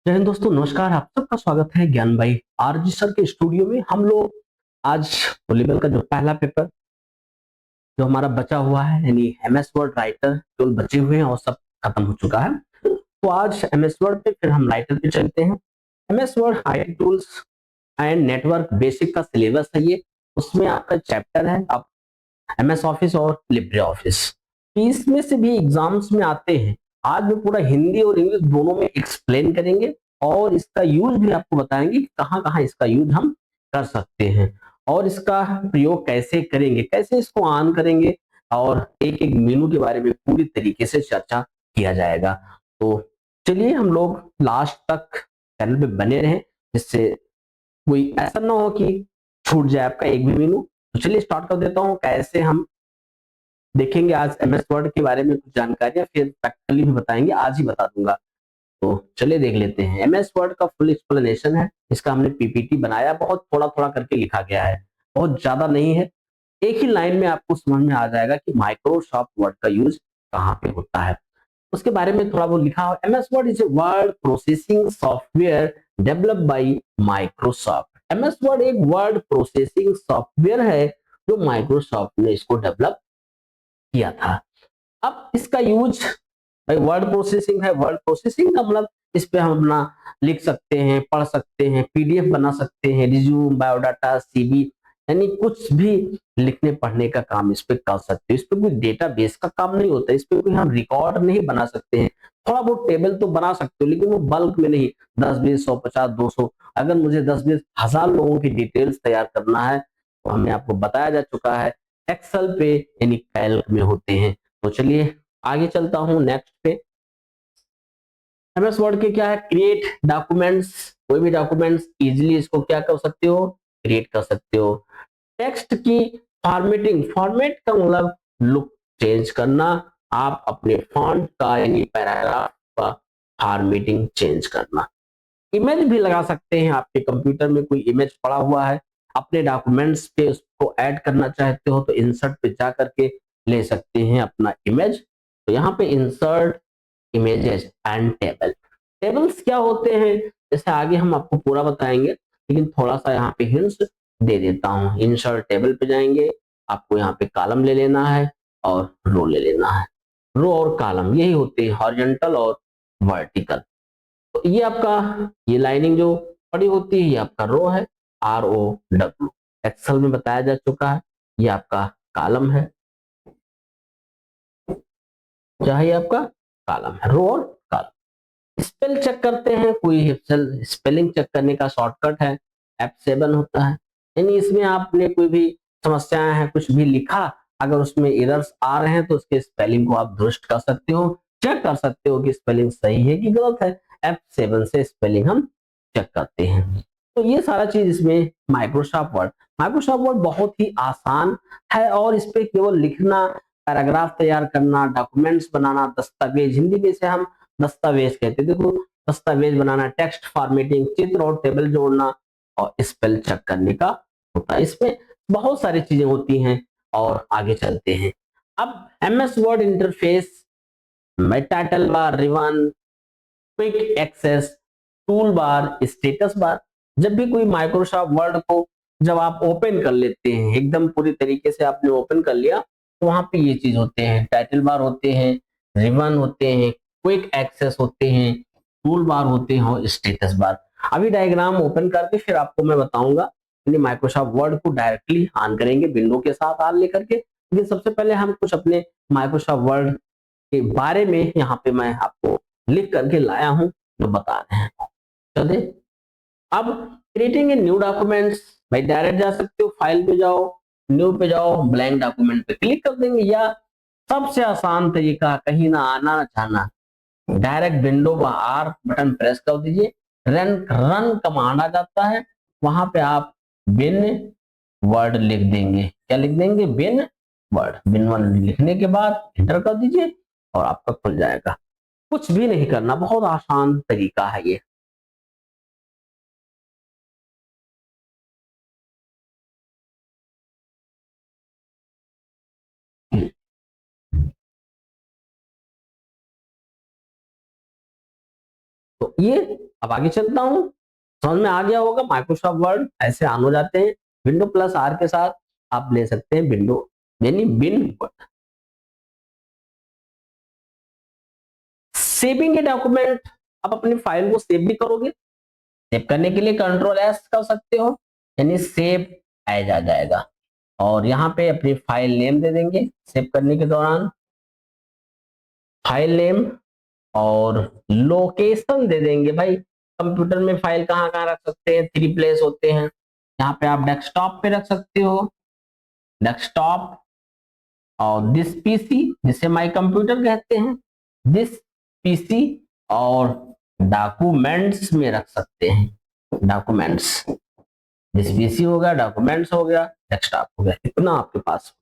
जय हिंद दोस्तों, नमस्कार। आप सबका स्वागत है ज्ञान भाई आरजी सर के स्टूडियो में। हम लोग आज ओ लेवल का जो पहला पेपर जो हमारा बचा हुआ है, यानी एमएस वर्ड राइटर केवल बचे हुए हैं और सब खत्म हो चुका है। तो आज एमएस वर्ड पे फिर हम राइटर पे चलते हैं। MS word high tools and network basic का सिलेबस है ये। उसमें आपका चैप्टर है आप एमएस ऑफिस और लिब्रे ऑफिस। इसमें से भी एग्जाम्स में आते हैं। आज मैं पूरा हिंदी और इंग्लिश दोनों में एक्सप्लेन करेंगे और इसका यूज भी आपको बताएंगे कि कहाँ कहाँ इसका यूज हम कर सकते हैं और इसका प्रयोग कैसे करेंगे, कैसे इसको ऑन करेंगे, और एक एक मेनू के बारे में पूरी तरीके से चर्चा किया जाएगा। तो चलिए हम लोग लास्ट तक चैनल पे बने रहें, जिससे कोई ऐसा ना हो कि छूट जाए आपका एक भी मेनू। तो चलिए स्टार्ट कर देता हूँ। कैसे हम देखेंगे आज एमएस वर्ड के बारे में कुछ जानकारियां, फिर प्रैक्टिकली भी बताएंगे, आज ही बता दूंगा। तो चलिए देख लेते हैं। एमएस वर्ड का फुल एक्सप्लेनेशन है, इसका हमने पीपीटी बनाया, बहुत थोड़ा थोड़ा करके लिखा गया है, बहुत ज्यादा नहीं है। एक ही लाइन में आपको समझ में आ जाएगा कि माइक्रोसॉफ्ट वर्ड का यूज कहाँ पे होता है। उसके बारे में थोड़ा बहुत लिखा है। MS word is a word processing software developed by Microsoft. MS word एक वर्ड प्रोसेसिंग सॉफ्टवेयर है जो माइक्रोसॉफ्ट ने इसको डेवलप किया था। अब इसका यूज भाई वर्ड प्रोसेसिंग है। वर्ड प्रोसेसिंग का मतलब इस पे हम अपना लिख सकते हैं, पढ़ सकते हैं, पीडीएफ बना सकते हैं, रिज्यूम, बायोडाटा, सीवी, यानी कुछ भी लिखने पढ़ने का काम इस पे कर सकते हैं। इस पे कोई डेटाबेस का काम नहीं होता, इस पे कोई हम रिकॉर्ड नहीं बना सकते हैं। थोड़ा बहुत टेबल तो बना सकते हो, लेकिन वो बल्क में नहीं। 10 20 100 50 200, अगर मुझे 10 20 हजार लोगों की डिटेल्स तैयार करना है तो हमें आपको बताया जा चुका है एक्सेल पे, यानी कैल्क में होते हैं। तो चलिए आगे चलता हूं नेक्स्ट पे। एमएस वर्ड के क्या है, क्रिएट डॉक्यूमेंट्स। कोई भी डॉक्यूमेंट्स इजीली इसको क्या कर सकते हो, क्रिएट कर सकते हो। टेक्स्ट की फॉर्मेटिंग, फॉर्मेट का मतलब लुक चेंज करना। आप अपने फॉन्ट का यानी पैराग्राफ का फॉर्मेटिंग चेंज करना। इमेज भी लगा सकते हैं। आपके कंप्यूटर में कोई इमेज पड़ा हुआ है, अपने डॉक्यूमेंट्स पे उसको ऐड करना चाहते हो तो इंसर्ट पे जा करके ले सकते हैं अपना इमेज। तो यहाँ पे insert images and table. Tables क्या होते हैं, जैसे आगे हम आपको पूरा बताएंगे, लेकिन थोड़ा सा यहाँ पे हिंट्स दे देता हूँ। इंसर्ट टेबल पे जाएंगे, आपको यहाँ पे कॉलम ले लेना है और रो ले लेना है। रो और कॉलम यही होते हैं, हॉरिजॉन्टल और वर्टिकल। तो ये आपका, ये लाइनिंग जो पड़ी होती है ये आपका रो है, ROW। एक्सेल में बताया जा चुका है। ये आपका कॉलम है, चाहे आपका कॉलम है, रो और कॉलम। स्पेल चेक करते हैं, कोई स्पेलिंग चेक करने का शॉर्टकट है, F7 होता है। यानी इसमें आपने कोई भी समस्याएं हैं, कुछ भी लिखा, अगर उसमें एरर्स आ रहे हैं तो उसके स्पेलिंग को आप दुरुस्त कर सकते हो, चेक कर सकते हो कि स्पेलिंग सही है कि गलत है। F7 से स्पेलिंग हम चेक करते हैं। तो ये सारा चीज इसमें माइक्रोसॉफ्ट वर्ड बहुत ही आसान है और इस पे केवल लिखना, पैराग्राफ तैयार करना, डॉक्यूमेंट्स बनाना, दस्तावेज, हिंदी में से हम दस्तावेज कहते हैं। देखो, दस्तावेज बनाना, टेक्स्ट फॉर्मेटिंग, चित्र और टेबल जोड़ना और स्पेल चेक करने का होता है। इसमें बहुत सारी चीजें होती हैं और आगे चलते हैं। अब एमएस वर्ड इंटरफेस में title bar, ribbon, quick access, tool bar, status bar. जब भी कोई माइक्रोसॉफ्ट वर्ड को जब आप ओपन कर लेते हैं, एकदम पूरी तरीके से आपने ओपन कर लिया, तो वहां पे ये चीज होते हैं, टाइटल बार होते हैं, रिवन होते हैं, क्विक एक्सेस होते हैं, टूल बार होते हैं और स्टेटस बार। अभी डायग्राम ओपन करके फिर आपको मैं बताऊंगा। माइक्रोसॉफ्ट वर्ड को डायरेक्टली ऑन करेंगे विंडो के साथ ऑन लेकर के, लेकिन सबसे पहले हम कुछ अपने माइक्रोसॉफ्ट वर्ड के बारे में यहाँ पे मैं आपको लिख करके लाया हूं जो बता रहे हैं। चलिए अब क्रिएटिंग ए न्यू डॉक्यूमेंट्स, भाई डायरेक्ट जा सकते हो, फाइल पे जाओ, न्यू पे जाओ, ब्लैंक डॉक्यूमेंट पे क्लिक कर देंगे, या सबसे आसान तरीका, कहीं ना आना ना जाना, डायरेक्ट विंडो का R बटन प्रेस कर दीजिए, रन रन कमांड आ जाता है, वहां पे आप बिन वर्ड लिख देंगे। क्या लिख देंगे, बिन वर्ड। बिन वर्ड लिखने के बाद एंटर कर दीजिए और आपका खुल जाएगा। कुछ भी नहीं करना, बहुत आसान तरीका है ये। तो ये अब आगे चलता हूं, समझ में आ गया होगा। माइक्रोसॉफ्ट वर्ड ऐसे ऑन हो जाते हैं। विंडो प्लस आर के साथ आप ले सकते हैं विंडो यानी win word. Saving a document, आप अपनी फाइल को सेव भी करोगे। सेव करने के लिए कंट्रोल एस कर सकते हो, यानी सेव एज आ जाएगा। और यहाँ पे अपनी फाइल नेम दे देंगे सेव करने के दौरान, फाइल नेम, और लोकेशन दे देंगे भाई। कंप्यूटर में फाइल कहाँ कहाँ रख सकते हैं, 3 प्लेस होते हैं। यहाँ पे आप डेस्कटॉप पे रख सकते हो, डेस्कटॉप, और दिस पीसी जिसे माई कंप्यूटर कहते हैं, दिस पीसी, और डॉक्यूमेंट्स में रख सकते हैं, डॉक्यूमेंट्स, दिस पीसी हो गया, डॉक्यूमेंट्स हो गया, डेस्कटॉप हो गया, इतना आपके पास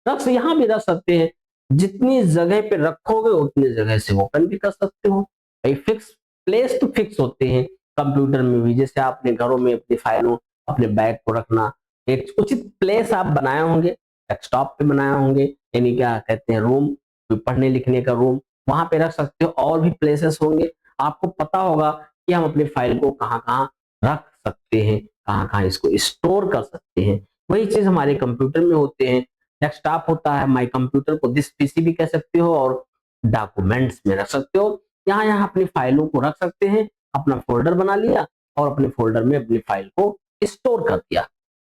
रख, यहाँ भी रख सकते हैं। जितनी जगह पे रखोगे उतनी जगह से ओपन भी कर सकते हो भाई। फिक्स प्लेस तो फिक्स होते हैं कंप्यूटर में भी, जैसे आपने घरों में अपनी फाइलों, अपने बैग को रखना एक उचित प्लेस आप बनाए होंगे, डेस्कटॉप पे बनाए होंगे, यानी क्या कहते हैं रूम, पढ़ने लिखने का रूम, वहां पे रख सकते हो। और भी प्लेसेस होंगे, आपको पता होगा कि हम अपनी फाइल को कहाँ कहाँ रख सकते हैं, कहाँ कहाँ इसको स्टोर कर सकते हैं। वही चीज हमारे कंप्यूटर में होते हैं। डेस्कटॉप होता है, माई कंप्यूटर को दिस पीसी भी कह सकते हो, और डॉक्यूमेंट्स में रख सकते हो। यहाँ यहाँ अपनी फाइलों को रख सकते हैं। अपना फोल्डर बना लिया और अपने फोल्डर में अपनी फाइल को स्टोर कर दिया।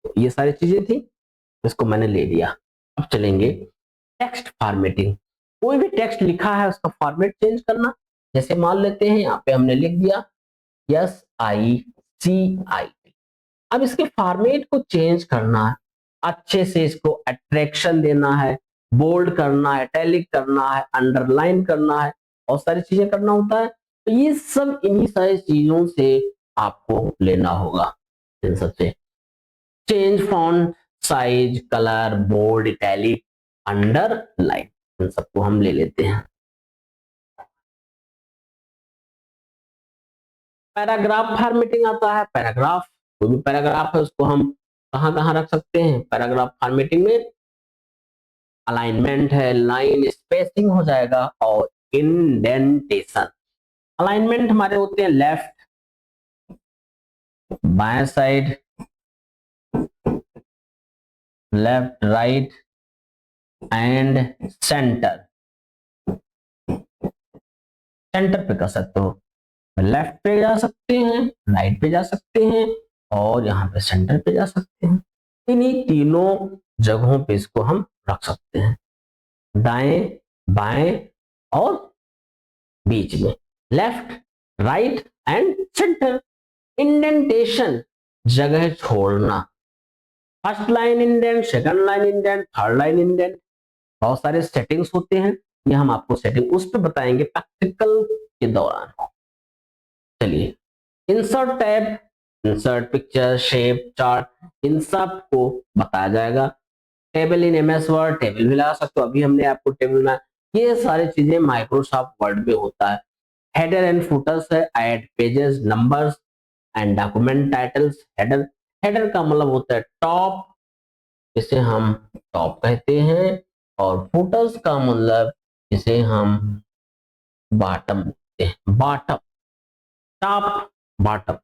तो ये सारी चीजें थी, इसको मैंने ले लिया। अब चलेंगे टेक्स्ट फॉर्मेटिंग। कोई भी टेक्स्ट लिखा है उसका फॉर्मेट चेंज करना। जैसे मान लेते हैं यहाँ पे हमने लिख दिया SICIT, अब इसके फॉर्मेट को चेंज करना है, अच्छे से इसको अट्रैक्शन देना है, बोल्ड करना है, इटैलिक करना है, अंडरलाइन करना है, बहुत सारी चीजें करना होता है। तो ये सब इन्हीं सारी चीजों से आपको लेना होगा। इन सबसे change font size, colour, bold, italic, underline, इन सबको हम ले लेते हैं। पैराग्राफ फॉर्मेटिंग आता है। पैराग्राफ, कोई भी पैराग्राफ है उसको हम कहाँ कहाँ रख सकते हैं पैराग्राफ फॉर्मेटिंग में। अलाइनमेंट है, लाइन स्पेसिंग हो जाएगा, और इंडेंटेशन। अलाइनमेंट हमारे होते हैं लेफ्ट, बाएं side, left, right and centre. Centre पे कर सकते हो, लेफ्ट पे जा सकते हैं, राइट पे जा सकते हैं, और यहाँ पे सेंटर पे जा सकते हैं। इन्हीं तीनों जगहों पे इसको हम रख सकते हैं, दाएं, बाएं और बीच में, left, right and centre. Indentation, जगह छोड़ना, first line indent, second line indent, third line indent, बहुत सारे सेटिंग्स होते हैं। ये हम आपको सेटिंग उस पर बताएंगे प्रैक्टिकल के दौरान। चलिए, insert tab, insert picture, shape, chart, इन सब को बताया जाएगा। Table in MS Word, table भी लगा सकते हो, अभी हमने आपको टेबल में, ये सारी चीजें माइक्रोसॉफ्ट वर्ड में होता है। हेडर एंड फुटर्स है, add pages, numbers and document titles. Header, header का मतलब होता है टॉप, जिसे हम टॉप कहते हैं, और फुटर्स का मतलब जिसे हम बॉटम कहते हैं, bottom, top, bottom.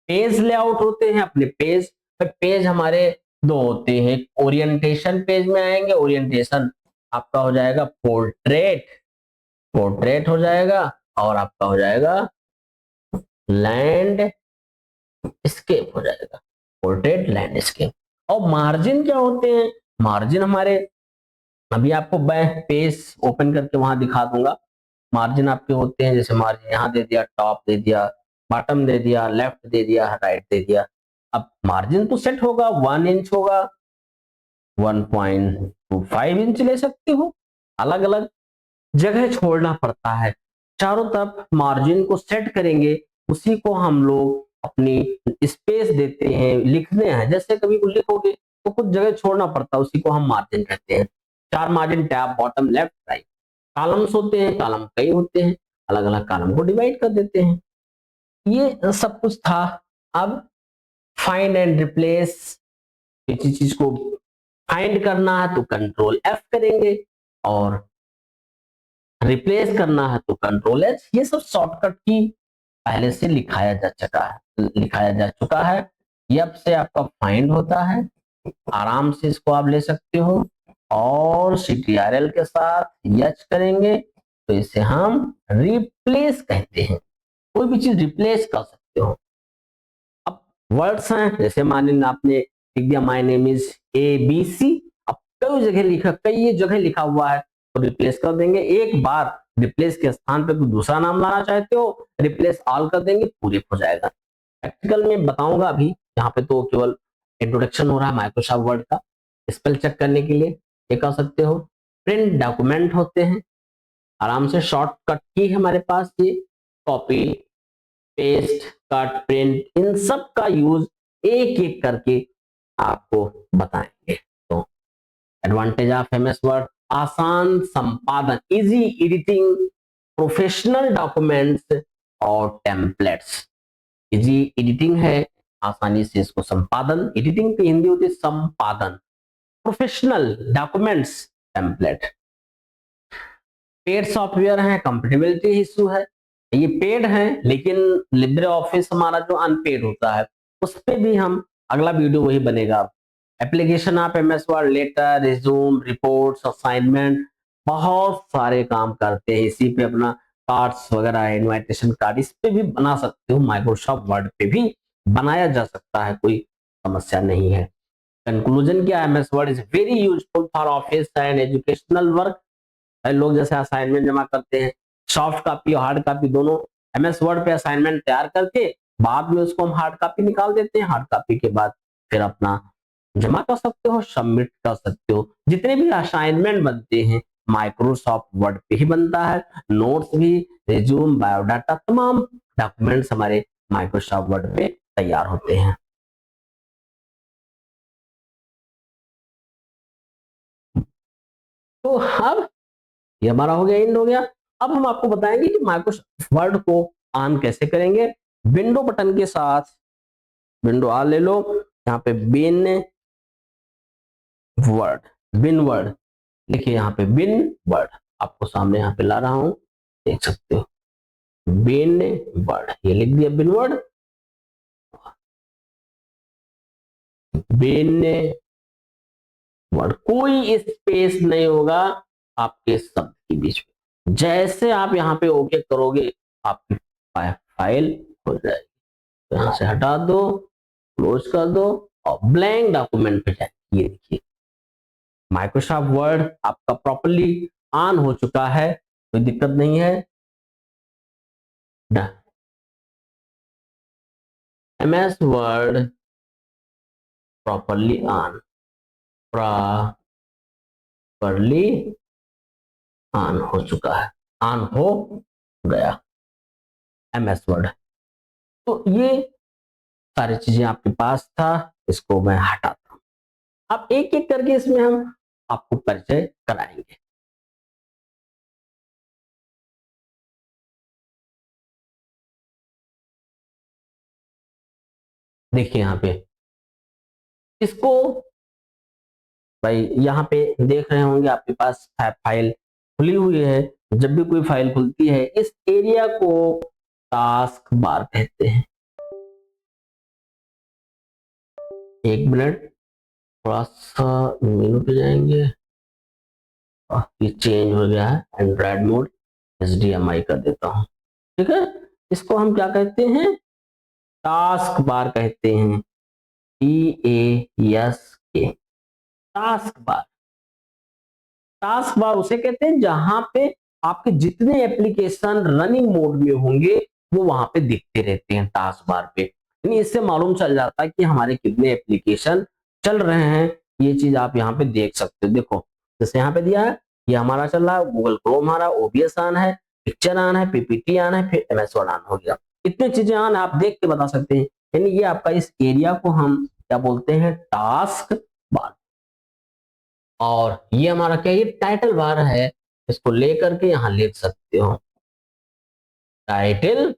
Page layout होते हैं अपने पेज, पेज हमारे दो होते हैं, ओरिएंटेशन पेज में आएंगे, ओरिएंटेशन आपका हो जाएगा पोर्ट्रेट, पोर्ट्रेट हो जाएगा, और आपका हो जाएगा लैंडस्केप हो जाएगा, पोर्ट्रेट लैंडस्केप। और मार्जिन क्या होते हैं, मार्जिन हमारे, अभी आपको मैं पेज ओपन करके वहां दिखा दूंगा। मार्जिन आपके होते हैं, जैसे मार्जिन यहाँ दे दिया, टॉप दे दिया, बॉटम दे दिया, लेफ्ट दे दिया, राइट दे दिया। अब मार्जिन तो सेट होगा, 1 इंच होगा, 1.25 इंच ले सकते हो। अलग अलग जगह छोड़ना पड़ता है, चारों तरफ मार्जिन को सेट करेंगे, उसी को हम लोग अपनी स्पेस देते हैं, लिखने हैं, जैसे कभी कुछ लिखोगे तो कुछ जगह छोड़ना पड़ता है, उसी को हम मार्जिन कहते हैं। 4 margin, tab, bottom, left, right. Columns होते हैं, कॉलम कई होते हैं, अलग अलग कॉलम को डिवाइड कर देते हैं। ये सब कुछ था। अब फाइंड एंड रिप्लेस, किसी चीज को फाइंड करना है तो कंट्रोल F करेंगे, और रिप्लेस करना है तो कंट्रोल एच। ये सब शॉर्टकट की पहले से लिखाया जा चुका है। यप से आपका फाइंड होता है, आराम से इसको आप ले सकते हो। और CTRL के साथ यच करेंगे तो इसे हम रिप्लेस कहते हैं। कोई भी चीज रिप्लेस कर सकते हो। अब वर्ड्स हैं, जैसे मान लीजिए आपने लिख दिया माय नेम इज ABC। अब कई जगह लिखा हुआ है तो रिप्लेस कर देंगे। एक बार रिप्लेस के स्थान पे कोई दूसरा नाम लाना चाहते हो, रिप्लेस ऑल कर देंगे, पूरे हो जाएगा। प्रैक्टिकल में बताऊंगा अभी, यहाँ पे तो केवल इंट्रोडक्शन हो रहा है माइक्रोसॉफ्ट वर्ड का। स्पेल चेक करने के लिए ये कर सकते हो। प्रिंट डॉक्यूमेंट होते हैं, आराम से शॉर्टकट की है हमारे पास ये। कॉपी, पेस्ट, कट, प्रिंट, इन सब का यूज एक एक करके आपको बताएंगे। तो एडवांटेज ऑफ MS वर्ड, आसान संपादन, इजी एडिटिंग, प्रोफेशनल डॉक्यूमेंट्स और टेम्पलेट्स। इजी एडिटिंग है, आसानी से इसको संपादन, एडिटिंग की हिंदी होती है संपादन। Professional documents, template. Paid software है, कंपेटेबिलिटी इशू है। ये पेड है लेकिन लिब्रे ऑफिस हमारा जो अनपेड होता है उस पे भी हम अगला वीडियो वही बनेगा। एप्लीकेशन आप MS Word, letter, resume, reports, assignment, बहुत सारे काम करते हैं इसी पे। अपना कार्ड्स वगैरह, इनविटेशन कार्ड, इस पे भी बना सकते हो। माइक्रोसॉफ्ट वर्ड पे भी बनाया जा सकता है, कोई समस्या नहीं है। कंक्लूजन क्या है, MS word is very useful for office and educational work. लोग जैसे असाइनमेंट जमा करते हैं, सॉफ्ट कॉपी और हार्ड कॉपी दोनों, MS वर्ड पे असाइनमेंट तैयार करके बाद में उसको हम हार्ड कॉपी निकाल देते हैं। हार्ड कॉपी के बाद फिर अपना जमा कर सकते हो, सबमिट कर सकते हो। जितने भी असाइनमेंट बनते हैं माइक्रोसॉफ्ट वर्ड पे ही बनता है। नोट्स भी, रिज्यूम, बायोडाटा, तमाम डॉक्यूमेंट्स हमारे माइक्रोसॉफ्ट वर्ड पे तैयार होते हैं। तो अब ये हमारा हो गया, एंड हो गया। अब हम आपको बताएंगे कि माइक्रोसॉफ्ट वर्ड को ऑन कैसे करेंगे। विंडो बटन के साथ विंडो ऑन ले लो, यहाँ पे बिन वर्ड लिखिए, यहाँ पे बिन वर्ड आपको सामने यहाँ पे ला रहा हूं, देख सकते हो बिन वर्ड, ये लिख दिया बिन वर्ड। बिन वर्ड, कोई स्पेस नहीं होगा आपके शब्द के बीच में। जैसे आप यहाँ पे ओके करोगे आपकी फाइल हो जाएगी। तो यहाँ से हटा दो, क्लोज कर दो और ब्लैंक डॉक्यूमेंट पे जाए। ये देखिए माइक्रोसॉफ्ट वर्ड आपका प्रॉपर्ली ऑन हो चुका है, कोई दिक्कत नहीं है। MS वर्ड प्रॉपर्ली ऑन हो चुका है, ऑन हो गया MS वर्ड। तो ये सारी चीजें आपके पास था, इसको मैं हटाता हूं। अब एक एक करके इसमें हम आपको परिचय कराएंगे। देखिए यहाँ पे इसको, भाई यहाँ पे देख रहे होंगे आपके पास फाइल खुली हुई है। जब भी कोई फाइल खुलती है इस एरिया को टास्क बार कहते हैं। एक मिनट, थोड़ा सा मेनू पे जाएंगे। ये चेंज हो गया है, एंड्रॉइड मोड HDMI कर देता हूँ। ठीक है, इसको हम क्या कहते हैं, टास्क बार कहते हैं। TASK, task bar. Task bar उसे कहते हैं जहां पे आपके जितने एप्लीकेशन रनिंग मोड में होंगे वो वहां पे दिखते रहते हैं टास्क बार पे। यानी इससे मालूम चल जाता है कि हमारे कितने एप्लीकेशन चल रहे हैं। ये चीज आप यहाँ पे देख सकते हो। देखो जैसे यहाँ पे दिया है, ये हमारा चल रहा है, गूगल क्रोम हमारा, OBS ऑन है, पिक्चर ऑन है, PPT ऑन है, फिर MS वर्ड ऑन हो गया। इतनी चीजें ऑन आप देख के बता सकते हैं। यानी ये आपका इस एरिया को हम क्या बोलते हैं, टास्क बार। और ये हमारा क्या, ये टाइटल बार है, इसको लेकर के यहां लिख सकते हो, टाइटल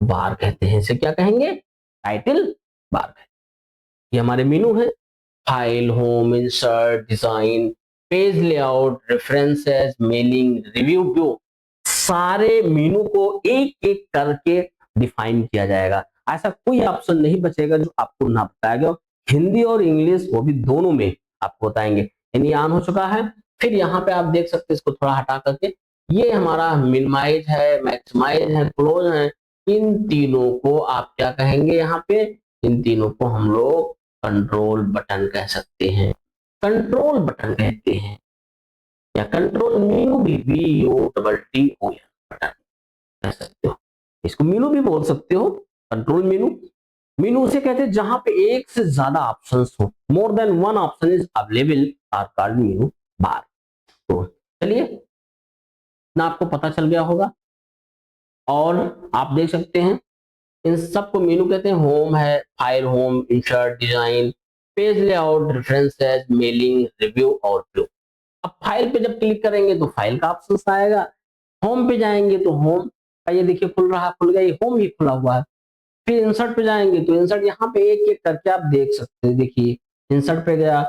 बार कहते हैं इसे। क्या कहेंगे, टाइटल बार। ये हमारे मेनू है, file, home, insert, design, page layout, references, mailing, review view, सारे मेनू को एक एक करके डिफाइन किया जाएगा। ऐसा कोई ऑप्शन नहीं बचेगा जो आपको ना बताया गया। हिंदी और इंग्लिश वो भी दोनों में आपको बताएंगे। यानी ऑन हो चुका है। फिर यहाँ पे आप देख सकते हैं, इसको थोड़ा हटा करके, ये हमारा मिनिमाइज है, मैक्सिमाइज है, क्लोज है। इन तीनों को आप क्या कहेंगे? यहाँ पे इन तीनों को हम लोग कंट्रोल बटन कह सकते हैं, कंट्रोल बटन कहते हैं, या कंट्रोल मेनू भी, VOTTON बटन कह सकते हो। इसको मेनू भी बोल सकते हो, कंट्रोल मेनू। मेनू उसे कहते हैं जहां पे एक से ज्यादा ऑप्शंस हो, more than one option is available are called menu bar. तो चलिए, ना आपको पता चल गया होगा। और आप देख सकते हैं इन सबको मेनू कहते हैं। होम है, file home, insert, design, page layout, references, mailing, review और व्यू। अब फाइल पे जब क्लिक करेंगे तो फाइल का ऑप्शन आएगा। होम पे जाएंगे तो होम का ये देखिए खुल रहा, खुल गया, ये होम ही खुला हुआ है। फिर इंसर्ट पे जाएंगे तो इंसर्ट, यहाँ पे एक एक करके आप देख सकते हैं। देखिए इंसर्ट पे गया,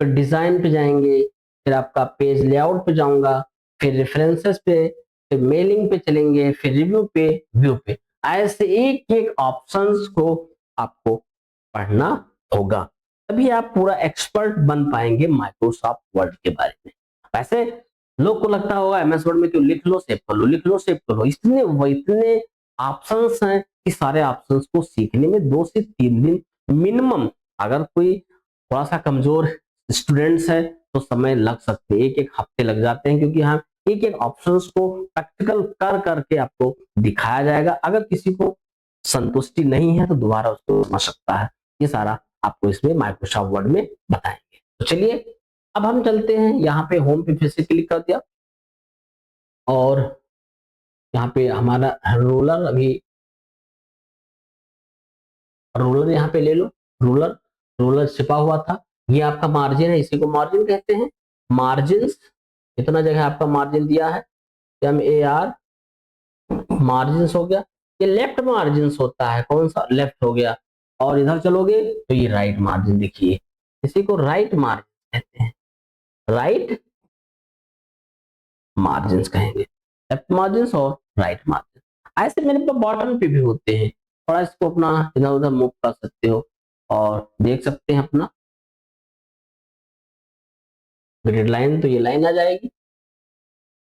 फिर डिजाइन पे जाएंगे, फिर आपका पेज लेआउट पे जाऊंगा, फिर रेफरेंसेस पे, फिर मेलिंग पे चलेंगे, फिर रिव्यू पे, व्यू पे। ऐसे एक एक ऑप्शंस को आपको पढ़ना होगा, तभी आप पूरा एक्सपर्ट बन पाएंगे माइक्रोसॉफ्ट वर्ड के बारे में। वैसे लोग को लगता होगा MS वर्ड में क्यों, लिख लो सेव कर लो, लिख लो सेव कर लो। इतने ऑप्शंस हैं कि सारे ऑप्शंस को सीखने में 2 से 3 दिन मिनिमम, अगर कोई थोड़ा सा कमजोर स्टूडेंट्स है तो समय लग सकते हैं, एक एक हफ्ते लग जाते हैं, क्योंकि हम एक एक ऑप्शंस को प्रैक्टिकल कर करके आपको दिखाया जाएगा। अगर किसी को संतुष्टि नहीं है तो दोबारा उसको समझ सकता है। ये सारा आपको इसमें माइक्रोसॉफ्ट वर्ड में बताएंगे। तो चलिए अब हम चलते हैं, यहाँ पे होम पे फिर से क्लिक कर दिया, और यहाँ पे हमारा रोलर, अभी रोलर यहाँ पे ले लो। रोलर, रोलर छिपा हुआ था। ये आपका मार्जिन है, इसी को मार्जिन कहते हैं। मार्जिन, इतना जगह आपका मार्जिन दिया है, MAR, मार्जिन हो गया। ये लेफ्ट मार्जिन होता है, कौन सा, लेफ्ट हो गया। और इधर चलोगे तो ये राइट मार्जिन, देखिए इसी को राइट मार्जिन कहते हैं, राइट मार्जिन कहेंगे, लेफ्ट मार्जिन और राइट मार्जिन। ऐसे मेरे पास बॉटम पे भी होते हैं, थोड़ा इसको अपना इधर उधर मूव कर सकते हो और देख सकते हैं अपना ग्रिड लाइन, तो ये लाइन आ जाएगी।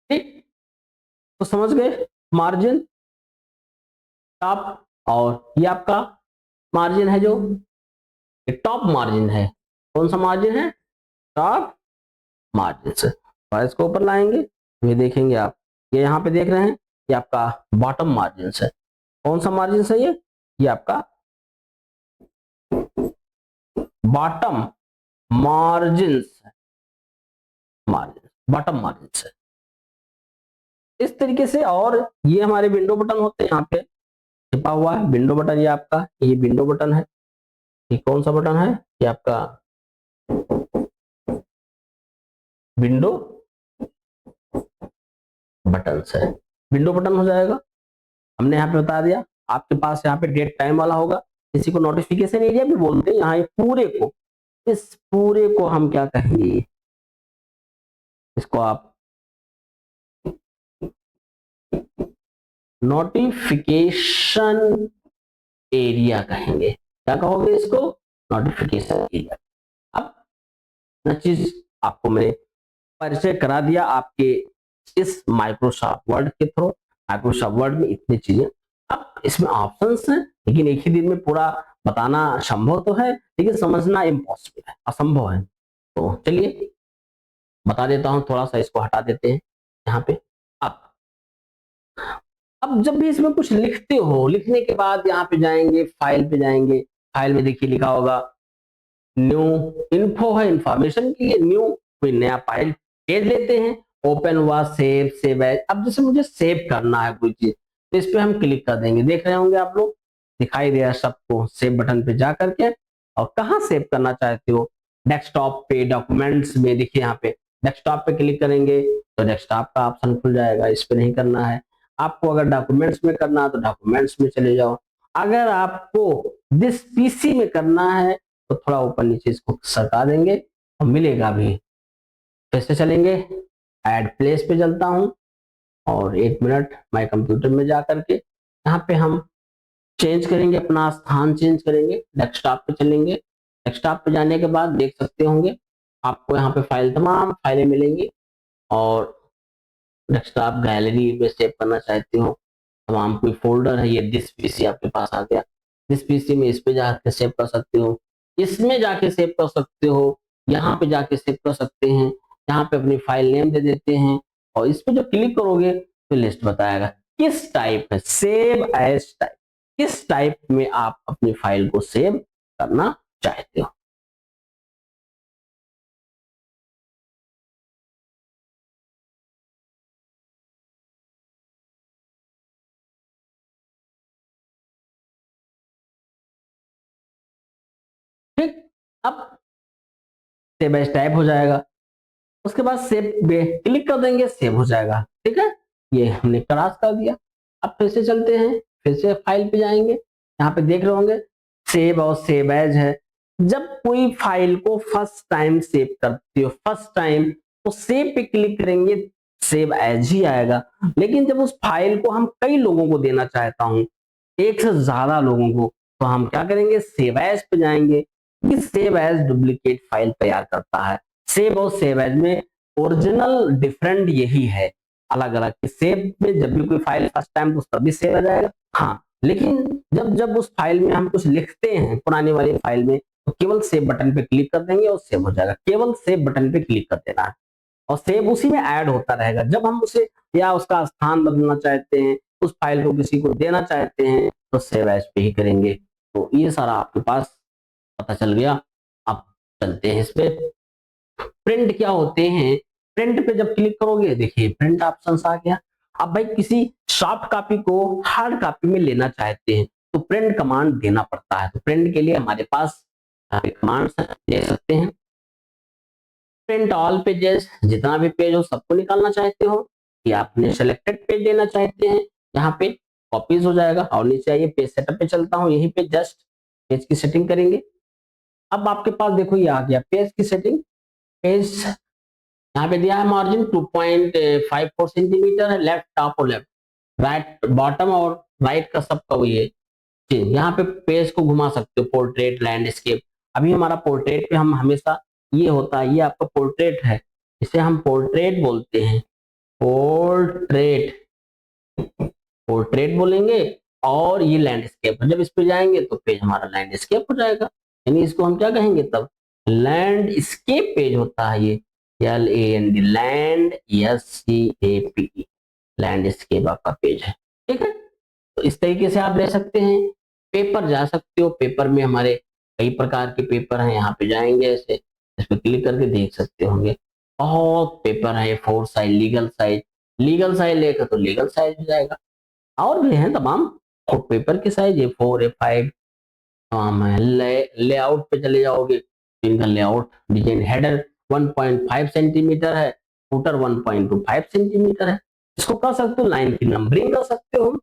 ठीक, तो समझ गए, मार्जिन टॉप, और ये आपका मार्जिन है जो टॉप मार्जिन है। कौन सा मार्जिन है? टॉप मार्जिन से। और इसको ऊपर लाएंगे, ये देखेंगे आप, ये यहाँ पे देख रहे हैं, ये आपका बॉटम मार्जिन है। कौन सा मार्जिन है ये आपका bottom margin, margin bottom margin है। इस तरीके से। और ये हमारे विंडो बटन होते हैं, यहाँ पे छिपा हुआ है विंडो बटन, ये आपका, ये विंडो बटन है। ये कौन सा बटन है? ये आपका विंडो बटन है, विंडो बटन हो जाएगा। हमने यहाँ पे बता दिया। आपके पास यहाँ पे डेट टाइम वाला होगा, इसी को नोटिफिकेशन एरिया भी बोलते हैं। यहाँ ये पूरे को, इस पूरे को हम क्या कहेंगे, इसको आप नोटिफिकेशन एरिया कहेंगे। क्या कहोगे इसको? Notification area. अब न चीज आपको मैंने परिचय करा दिया आपके इस माइक्रोसॉफ्ट वर्ड के थ्रू। माइक्रोसॉफ्ट वर्ड में इतनी चीजें, अब इसमें ऑप्शंस हैं, लेकिन एक ही दिन में पूरा बताना संभव तो है, लेकिन समझना इम्पॉसिबल है, असंभव है। तो चलिए बता देता हूं, थोड़ा सा इसको हटा देते हैं यहाँ पे। अब अब जब भी इसमें कुछ लिखते हो, लिखने के बाद यहाँ पे जाएंगे, फाइल पे जाएंगे। फाइल में देखिए लिखा होगा न्यू, इन्फो है इंफॉर्मेशन के लिए, न्यू कोई नया फाइल पेज लेते हैं, ओपन हुआ, सेव, सेव एज। अब जैसे मुझे सेव करना है कोई चीज, तो इस पे हम क्लिक कर देंगे। देख रहे होंगे आप लोग, दिखाई दे रहा है सबको, सेव बटन पे जा करके। और कहाँ सेव करना चाहते हो? डेस्कटॉप पे, डॉक्यूमेंट्स में, देखिए यहाँ पे डेस्कटॉप पे क्लिक करेंगे तो डेस्कटॉप का ऑप्शन खुल जाएगा। इस पे नहीं करना है आपको। अगर डॉक्यूमेंट्स में करना है तो डॉक्यूमेंट्स में चले जाओ। अगर आपको दिस PC में करना है तो थोड़ा ऊपर नीचे इसको सरका देंगे और मिलेगा भी फिर से चलेंगे, ऐड प्लेस पे चलता हूँ और 1 मिनट माय कंप्यूटर में जा करके यहाँ पे हम चेंज करेंगे, अपना स्थान चेंज करेंगे, डेस्कटॉप पे चलेंगे। डेस्कटॉप पे जाने के बाद देख सकते होंगे आपको यहाँ पे फाइल, तमाम फाइलें मिलेंगी और डेस्कटॉप गैलरी में सेव करना चाहते हो, तमाम कोई फोल्डर है, ये दिस पीसी आपके पास आ गया, दिस पीसी में इस पे जाके सेव कर सकते हो, इसमें जाके सेव कर सकते हो, यहाँ पे जाके सेव कर सकते हैं, यहाँ पे अपनी फाइल नेम दे देते हैं और इस पे जो क्लिक करोगे तो लिस्ट बताएगा किस टाइप है, सेव एज टाइप, किस टाइप में आप अपनी फाइल को सेव करना चाहते हो। ठीक, अब सेव एज टाइप हो जाएगा, उसके बाद सेव पे क्लिक कर देंगे, सेव हो जाएगा। ठीक है, ये हमने क्रॉस कर दिया। अब फिर से चलते हैं, फिर से फाइल पे जाएंगे, यहाँ पे देख रहे होंगे सेव और सेव एज है। जब कोई फाइल को फर्स्ट टाइम सेव करते हो, फर्स्ट टाइम, तो सेव पे क्लिक करेंगे, सेव एज ही आएगा। लेकिन जब उस फाइल को हम कई लोगों को देना चाहता हूं, एक से ज्यादा लोगों को, तो हम क्या करेंगे, सेव एज पे जाएंगे। सेव एज डुप्लीकेट फाइल तैयार करता है। सेव और सेव एज में ओरिजिनल डिफरेंट यही है, अलग अलग। सेव में जब भी कोई फाइल फर्स्ट टाइम तो तभी सेव आ जाएगा, हाँ, लेकिन जब जब उस फाइल में हम कुछ लिखते हैं पुरानी वाली फाइल में, तो केवल सेव बटन पे क्लिक कर देंगे और सेव हो जाएगा। केवल सेव बटन पे क्लिक कर देना है और सेव उसी में ऐड होता रहेगा। जब हम उसे या उसका स्थान बदलना चाहते हैं, उस फाइल को किसी को देना चाहते हैं, तो सेव एज पे ही करेंगे। तो ये सारा आपके पास पता चल गया। अब चलते हैं इस पे, प्रिंट क्या होते हैं। प्रिंट पे जब क्लिक करोगे, देखिए प्रिंट ऑप्शन आ गया। अब भाई किसी सॉफ्ट कॉपी को हार्ड कॉपी में लेना चाहते हैं, तो प्रिंट कमांड देना पड़ता है। तो प्रिंट के लिए हमारे पास कमांड दे सकते हैं, प्रिंट ऑल पेजेस, जितना भी पेज हो सबको निकालना चाहते हो, या आपने सिलेक्टेड पेज देना चाहते हैं, यहाँ पे कॉपीज हो जाएगा। और नीचे आइए, पेज सेटअप पे चलता हूँ, यहीं पे जस्ट पेज की सेटिंग करेंगे। अब आपके पास देखो ये आ गया पेज की सेटिंग। पेज यहाँ पे दिया है मार्जिन 2.54 सेंटीमीटर है, लेफ्ट टॉप और लेफ्ट राइट बॉटम और राइट का सबका वही है। यहाँ पे पेज को घुमा सकते हो, पोर्ट्रेट, लैंडस्केप। अभी हमारा पोर्ट्रेट पे हम हमेशा ये होता है, ये आपका पोर्ट्रेट है, इसे हम पोर्ट्रेट बोलते हैं, पोर्ट्रेट, पोर्ट्रेट बोलेंगे। और ये लैंडस्केप, जब इस पे जाएंगे तो पेज हमारा लैंडस्केप हो जाएगा। यानी इसको हम क्या कहेंगे तब, लैंडस्केप पेज होता है ये, LAND, लैंड, SCAPE, लैंडस्केप आपका पेज है। ठीक है, तो इस तरीके से आप ले सकते हैं। पेपर जा सकते हो, पेपर में हमारे कई प्रकार के पेपर हैं, यहाँ पे जाएंगे ऐसे, इस पे क्लिक करके देख सकते होंगे बहुत पेपर है। 4 size, legal size, legal size लेकर तो लीगल साइज हो जाएगा। और भी हैं तमाम पेपर के साइज, A4, A5 तमाम है। लेआउट पे चले जाओगे तो इनका लेआउट डिजाइन, हेडर 1.5 सेंटीमीटर है, फुटर 1.25 सेंटीमीटर है। इसको कर सकते हो, लाइन की नंबरिंग कर सकते हो,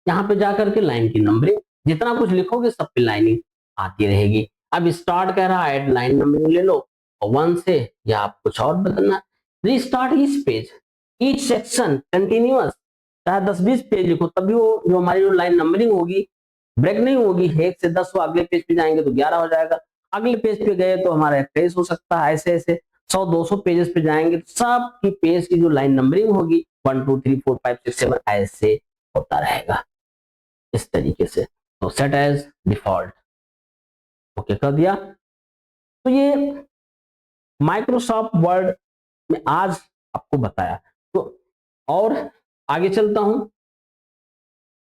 यहाँ पे जाकर के लाइन की नंबरिंग, जितना कुछ लिखोगे सब पे लाइनिंग आती रहेगी। अब स्टार्ट कह रहा है, लाइन नंबरिंग ले लो और 1 से, या आप कुछ और बदलना, restart each page, each section continuous, चाहे 10-20 पेज लिखो तभी वो जो हमारी जो लाइन नंबरिंग होगी ब्रेक नहीं होगी। 1 से 10 हो, अगले पेज पे जाएंगे तो 11 हो जाएगा, अगले पेज पे गए तो हमारा 21 हो सकता है। ऐसे ऐसे 100-200 पेजेस पे जाएंगे तो सबकी पेज की जो लाइन नंबरिंग होगी 1 2 3 4 5 6 7 ऐसे होता रहेगा, इस तरीके से। तो सेट एज डिफॉल्ट, ओके कर दिया। तो ये माइक्रोसॉफ्ट वर्ड में आज आपको बताया। तो और आगे चलता हूं।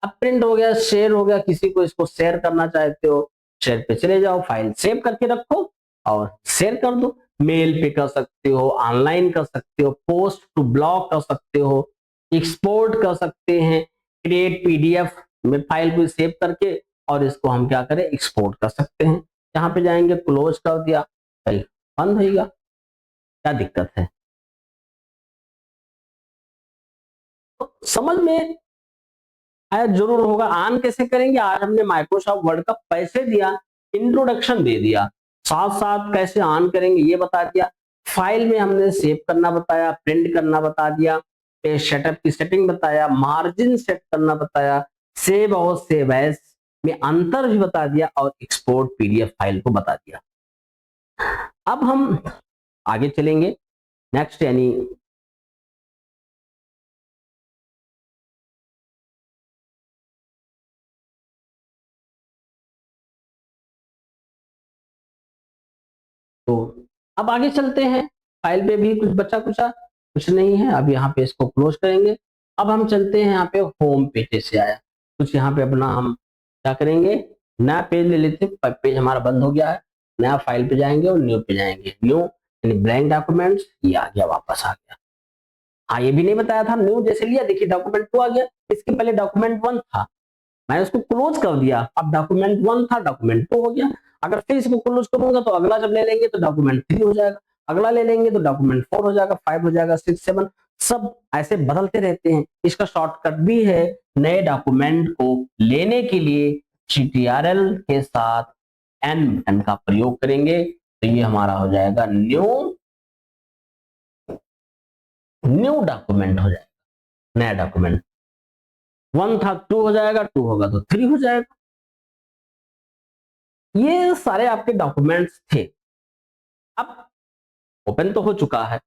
अब प्रिंट हो गया, शेयर हो गया, किसी को इसको शेयर करना चाहते हो, शेयर पे चले जाओ, फाइल सेव करके रखो और शेयर कर दो। मेल पे कर सकते हो, ऑनलाइन कर सकते हो, पोस्ट टू ब्लॉग कर सकते हो, एक्सपोर्ट कर सकते हैं, क्रिएट PDF में फाइल को सेव करके और इसको हम क्या करें, एक्सपोर्ट कर सकते हैं। यहाँ पे जाएंगे, क्लोज कर दिया, फाइल बंद होगा। क्या दिक्कत है, तो समझ में आया जरूर होगा। ऑन कैसे करेंगे, आज हमने माइक्रोसॉफ्ट वर्ड का पैसे दिया, इंट्रोडक्शन दे दिया, साथ साथ कैसे ऑन करेंगे ये बता दिया। फाइल में हमने सेव करना बताया, प्रिंट करना बता दिया, पेज सेटअप की सेटिंग बताया, मार्जिन सेट करना बताया, सेव और सेव एज में अंतर भी बता दिया और एक्सपोर्ट पीडीएफ फाइल को बता दिया। अब हम आगे चलेंगे नेक्स्ट, यानी तो अब आगे चलते हैं। फाइल पे भी कुछ बचा कुचा कुछ नहीं है, अब यहाँ पे इसको क्लोज करेंगे। अब हम चलते हैं यहाँ पे होम पेज से आया कुछ, यहाँ पे अपना हम क्या करेंगे, नया पेज ले लेते हैं। पेज हमारा बंद हो गया है, नया फाइल पे जाएंगे और न्यू पे जाएंगे। न्यू यानी ब्लैंक डॉक्यूमेंट्स, ये आ गया, वापस आ गया। हाँ, ये भी नहीं बताया था, न्यू जैसे लिया, देखिए डॉक्यूमेंट 2 आ गया। इसके पहले डॉक्यूमेंट 1 था, मैंने उसको क्लोज कर दिया। अब डॉक्यूमेंट 1 था, डॉक्यूमेंट 2 हो गया। अगर फिर इसको क्लोज करूंगा तो अगला जब ले लेंगे तो डॉक्यूमेंट 3 हो जाएगा, अगला ले लेंगे तो डॉक्यूमेंट 4 हो जाएगा, 5 हो जाएगा, 6 7 सब ऐसे बदलते रहते हैं। इसका शॉर्टकट भी है, नए डॉक्यूमेंट को लेने के लिए CTRL के साथ N बटन का प्रयोग करेंगे तो ये हमारा हो जाएगा न्यू डॉक्यूमेंट हो जाएगा, नया डॉक्यूमेंट। 1 था 2 हो जाएगा, 2 होगा तो 3 हो जाएगा। ये सारे आपके डॉक्यूमेंट्स थे। अब ओपन तो हो चुका है,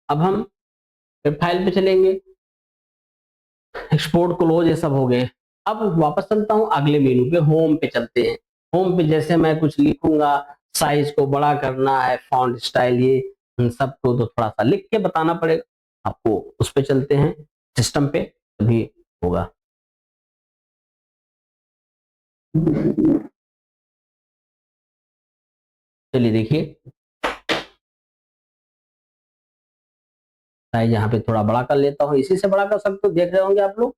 अब हम फाइल पे चलेंगे, एक्सपोर्ट क्लोज ये सब हो गए। अब वापस चलता हूं अगले मेनू पे, होम पे चलते हैं। होम पे जैसे मैं कुछ लिखूंगा, साइज को बड़ा करना है, फॉन्ट स्टाइल, ये इन सबको तो थोड़ा सा लिख के बताना पड़ेगा आपको। उस पे चलते हैं, सिस्टम पे, तभी होगा। चलिए देखिए, साइज यहाँ पे थोड़ा बड़ा कर लेता हूँ, इसी से बड़ा कर सकते हो, देख रहे होंगे आप लोग।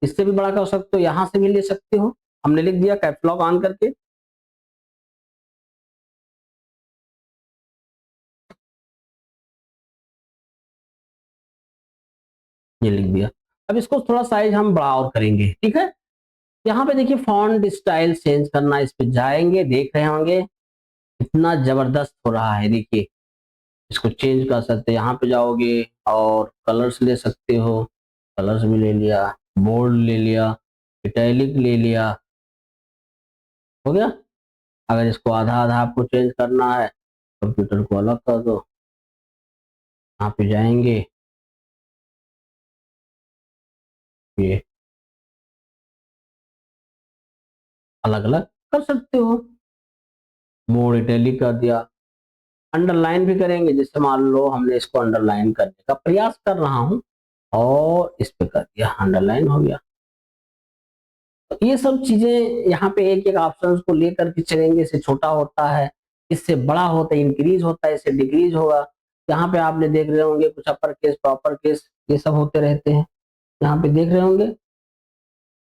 इससे भी बड़ा कर सकते हो, यहाँ से भी ले सकते हो। हमने लिख दिया कैप्स लॉक ऑन करके, ये लिख दिया। अब इसको थोड़ा साइज हम बड़ा और करेंगे, ठीक है। यहाँ पे देखिए फॉन्ट स्टाइल चेंज करना, इस पे जाएंगे, देख रहे होंगे इतना जबरदस्त हो रहा है। देखिए इसको चेंज कर सकते हैं, यहाँ पे जाओगे और कलर्स ले सकते हो, कलर्स भी ले लिया, बोल्ड ले लिया, इटैलिक ले लिया, हो गया। अगर इसको आधा आधा आपको चेंज करना है, कंप्यूटर को अलग कर दो, यहाँ पे जाएंगे, ये अलग अलग कर सकते हो। बोल्ड इटैलिक कर दिया, अंडरलाइन भी करेंगे, जैसे मान लो हमने इसको अंडरलाइन करने का प्रयास कर रहा हूं और इस पे कर दिया, अंडरलाइन हो गया। तो ये सब चीजें यहाँ पे एक एक ऑप्शन को लेकर के चलेंगे। इससे छोटा होता है, इससे बड़ा होता है, इंक्रीज होता है, इससे डिक्रीज होगा। यहाँ पे आपने देख रहे होंगे कुछ अपर केस, प्रॉपर केस, ये सब होते रहते हैं, यहाँ पे देख रहे होंगे।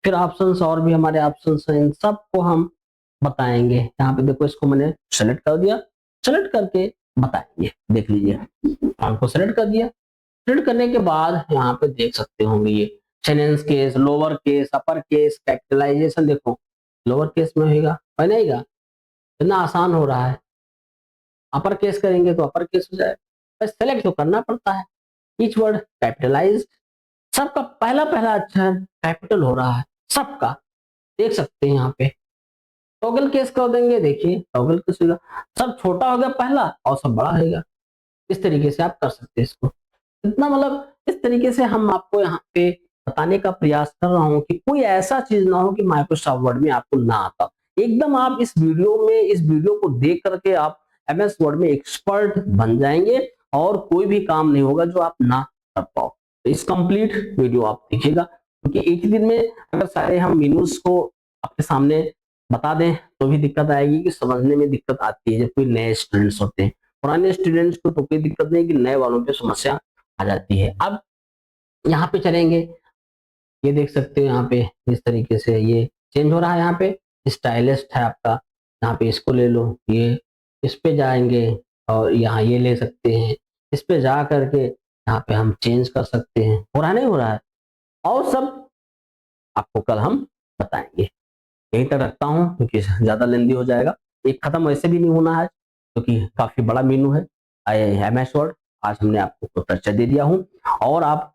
फिर ऑप्शंस और भी हमारे ऑप्शंस हैं, इन सबको हम बताएंगे। यहाँ पे देखो, इसको मैंने सेलेक्ट कर दिया, सेलेक्ट करके बताएंगे, देख लीजिए, आपको सेलेक्ट कर दिया। सेलेक्ट करने के बाद यहाँ पे देख सकते होंगे ये sentence case, lower case, upper case, capitalisation, देखो लोअर केस में होगा, बनेगा, इतना आसान हो रहा है। अपर केस करेंगे तो अपर केस हो जाएगा, बस सेलेक्ट तो करना पड़ता है। ईच वर्ड कैपिटलाइज्ड, सबका पहला पहला अक्षर कैपिटल हो रहा है, सबका देख सकते हैं यहाँ पे। टॉगल केस कर देंगे, देखिए टॉगल केस होगा, सब छोटा होगा पहला और सब बड़ा होगा। इस तरीके से आप कर सकते हैं इसको। इतना मतलब इस तरीके से हम आपको यहाँ पे बताने का प्रयास कर रहा हूँ कि कोई ऐसा चीज ना हो कि माइक्रोसॉफ्ट वर्ड में आपको ना आता। एकदम आप इस वीडियो को देख करके आप MS वर्ड में एक्सपर्ट बन जाएंगे और कोई भी काम नहीं होगा जो आप ना कर पाओ। तो इस कंप्लीट वीडियो आप देखिएगा, क्योंकि एक ही दिन में अगर सारे हम मेनूज को आपके सामने बता दें तो भी दिक्कत आएगी, कि समझने में दिक्कत आती है जब कोई नए स्टूडेंट्स होते हैं। पुराने स्टूडेंट्स को तो कोई दिक्कत नहीं, कि नए वालों पे समस्या आ जाती है। अब यहाँ पे चलेंगे, ये देख सकते हो यहाँ पे इस तरीके से ये चेंज हो रहा है। यहाँ पे स्टाइलिस्ट है आपका, यहाँ पे इसको ले लो, ये इस पे जाएंगे और यहाँ ये ले सकते हैं, इस पे जा करके यहाँ पे हम चेंज कर सकते हैं। हो रहा नहीं हो रहा है, और सब आपको कल हम बताएंगे। यहीं तक रखता हूँ क्योंकि ज्यादा लेंदी हो जाएगा, एक खत्म वैसे भी नहीं होना है क्योंकि काफी बड़ा मेनू है। MS वर्ड आज हमने आपको परिचय दे दिया हूं। और आप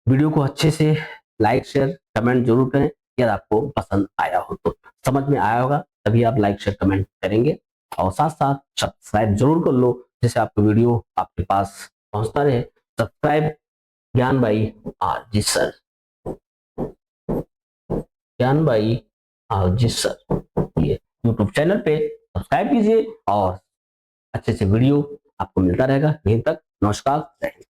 वीडियो को अच्छे से लाइक शेयर कमेंट जरूर करें, अगर आपको पसंद आया हो तो। समझ में आया होगा तभी आप लाइक शेयर कमेंट करेंगे, और साथ साथ सब्सक्राइब जरूर कर लो, जिससे आपको वीडियो आपके पास पहुंचता रहे। सब्सक्राइब ज्ञान भाई RG सर, ज्ञान भाई RG सर, ये यूट्यूब चैनल पे सब्सक्राइब कीजिए और अच्छे से वीडियो आपको मिलता रहेगा। यहीं तक, नमस्कार, जय हिंद।